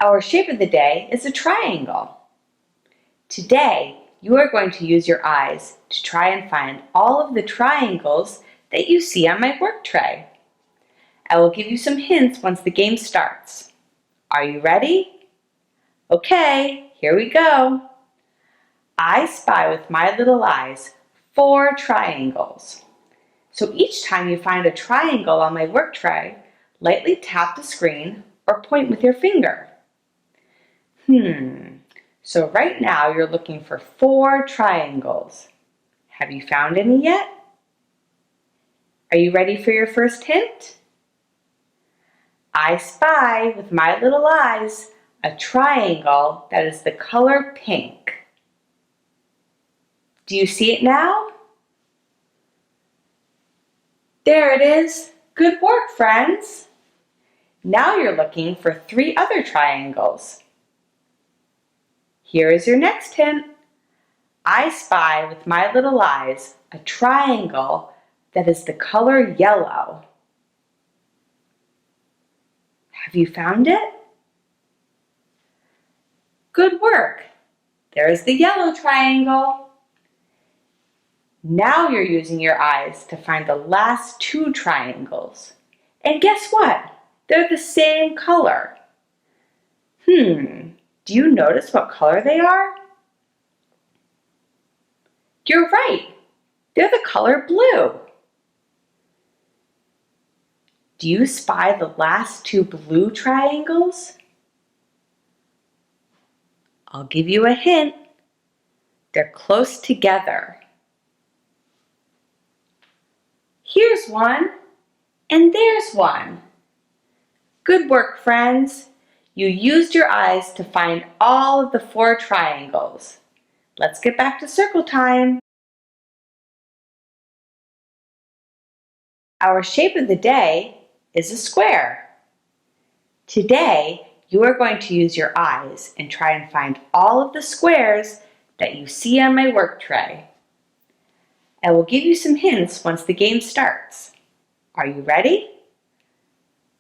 Our shape of the day is a triangle. Today, you are going to use your eyes to try and find all of the triangles that you see on my work tray. I will give you some hints once the game starts. Are you ready? Okay, here we go. I spy with my little eyes 4 triangles. So each time you find a triangle on my work tray, lightly tap the screen or point with your finger. So right now you're looking for 4 triangles. Have you found any yet? Are you ready for your first hint? I spy with my little eyes a triangle that is the color pink. Do you see it now? There it is. Good work, friends. Now you're looking for 3 other triangles. Here is your next hint. I spy with my little eyes a triangle that is the color yellow. Have you found it? Good work. There's the yellow triangle. Now you're using your eyes to find the last 2 triangles. And guess what? They're the same color. Do you notice what color they are? You're right. They're the color blue. Do you spy the last 2 blue triangles? I'll give you a hint. They're close together. Here's one, and there's one. Good work, friends. You used your eyes to find all of the 4 triangles. Let's get back to circle time. Our shape of the day is a square. Today, you are going to use your eyes and try and find all of the squares that you see on my work tray. I will give you some hints once the game starts. Are you ready?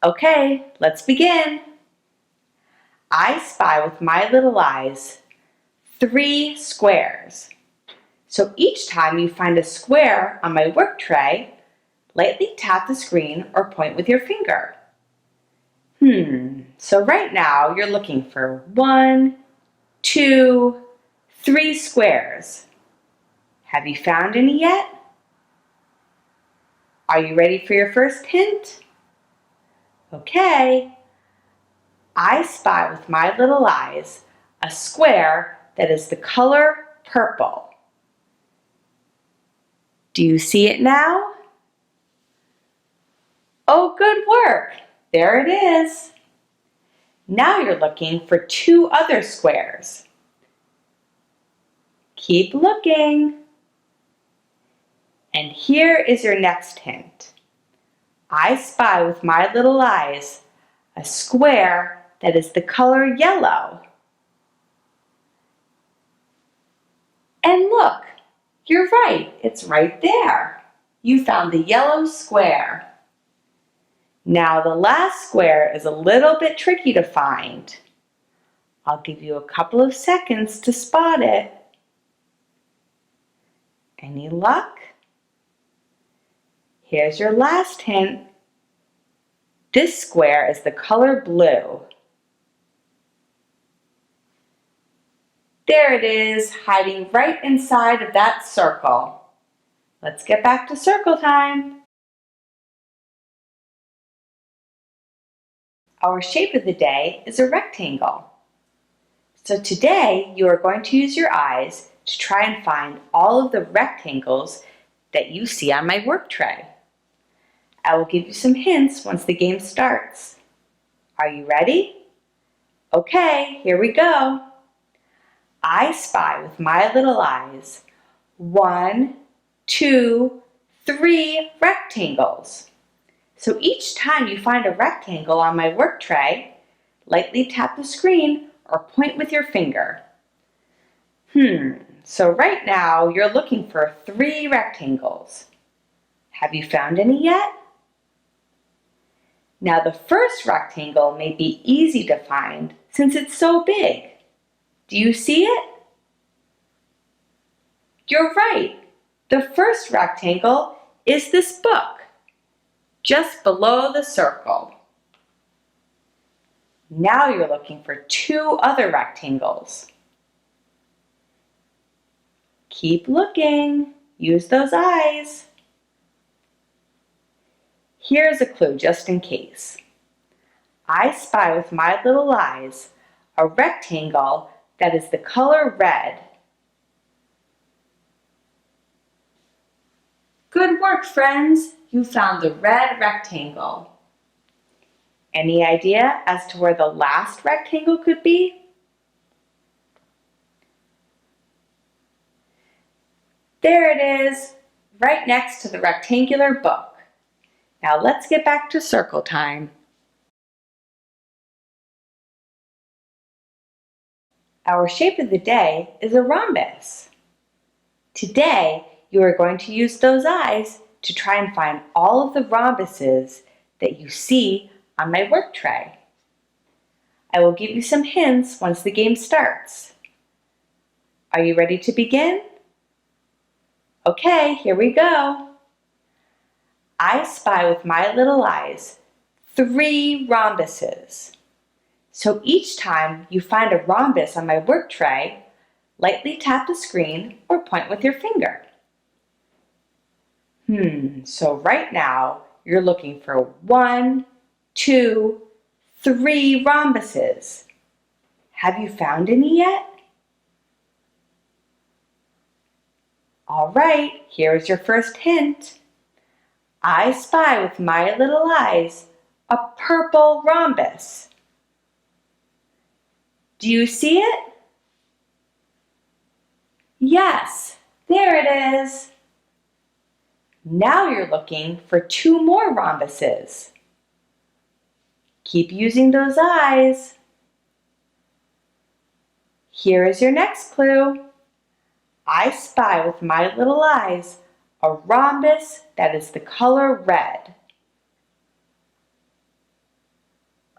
Okay, let's begin. I spy with my little eyes 3 squares. So each time you find a square on my work tray, lightly tap the screen or point with your finger. So right now you're looking for 1, 2, 3 squares. Have you found any yet? Are you ready for your first hint? Okay. I spy with my little eyes a square that is the color purple. Do you see it now? Oh, good work! There it is. Now you're looking for 2 other squares. Keep looking. And here is your next hint. I spy with my little eyes a square that is the color yellow. And look, you're right, it's right there. You found the yellow square. Now the last square is a little bit tricky to find. I'll give you a couple of seconds to spot it. Any luck? Here's your last hint. This square is the color blue. There it is, hiding right inside of that circle. Let's get back to circle time. Our shape of the day is a rectangle. So today you are going to use your eyes to try and find all of the rectangles that you see on my work tray. I will give you some hints once the game starts. Are you ready? Okay, here we go. I spy with my little eyes 1, 2, 3 rectangles. So each time you find a rectangle on my work tray, lightly tap the screen or point with your finger. So right now you're looking for 3 rectangles. Have you found any yet? Now the first rectangle may be easy to find since it's so big. Do you see it? You're right. The first rectangle is this book, just below the circle. Now you're looking for 2 other rectangles. Keep looking. Use those eyes. Here's a clue just in case. I spy with my little eyes a rectangle that is the color red. Good work, friends! You found the red rectangle. Any idea as to where the last rectangle could be? There it is, right next to the rectangular book. Now let's get back to circle time. Our shape of the day is a rhombus. Today, you are going to use those eyes to try and find all of the rhombuses that you see on my work tray. I will give you some hints once the game starts. Are you ready to begin? Okay, here we go. I spy with my little eyes 3 rhombuses. So each time you find a rhombus on my work tray, lightly tap the screen or point with your finger. So right now you're looking for 1, 2, 3 rhombuses. Have you found any yet? All right, here's your first hint. I spy with my little eyes a purple rhombus. Do you see it? Yes, there it is. Now you're looking for 2 more rhombuses. Keep using those eyes. Here is your next clue. I spy with my little eyes a rhombus that is the color red.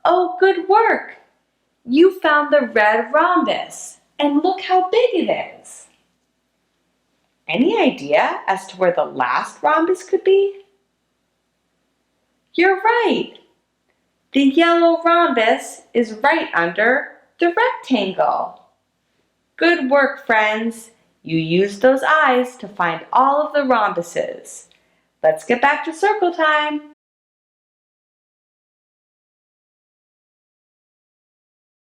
Oh, good work! You found the red rhombus, and look how big it is. Any idea as to where the last rhombus could be? You're right! The yellow rhombus is right under the rectangle. Good work, friends! You used those eyes to find all of the rhombuses. Let's get back to circle time.